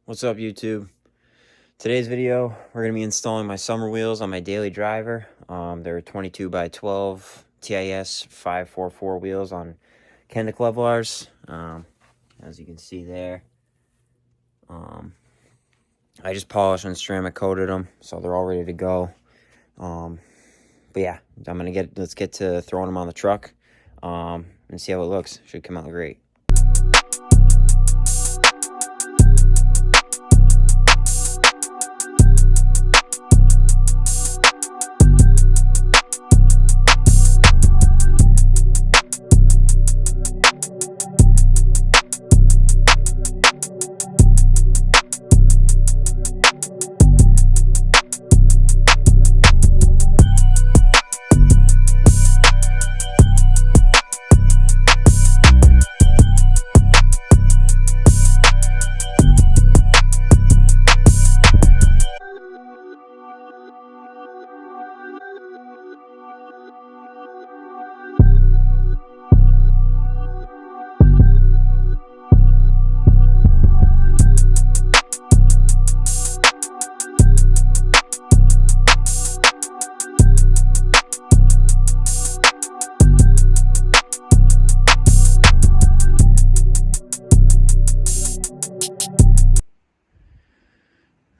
What's up, YouTube? Today's video, we're going to be installing my summer wheels on my daily driver. They're 22x12 TIS 544 wheels on Kenda Kevlars. As you can see there, I just polished and ceramic coated them, so they're all ready to go. But yeah, let's get to throwing them on the truck and see how it looks. Should come out great.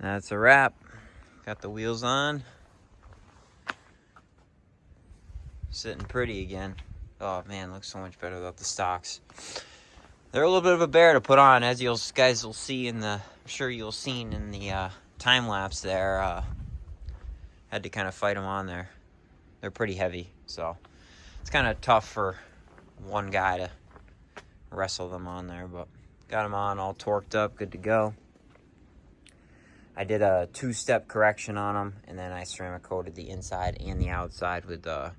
That's a wrap. Got the wheels on. Sitting pretty again. Oh man, looks so much better without the stocks. They're a little bit of a bear to put on, as you guys will see in the, I'm sure you'll seen in the time lapse there. Had to kind of fight them on there. They're pretty heavy, so it's kind of tough for one guy to wrestle them on there, but got them on, all torqued up, good to go. I did a two-step correction on them, and then I ceramic coated the inside and the outside with the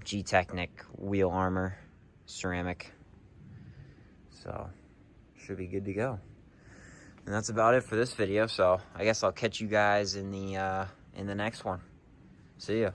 G-Technic wheel armor ceramic. So should be good to go. And that's about it for this video. So I guess I'll catch you guys in the next one. See ya.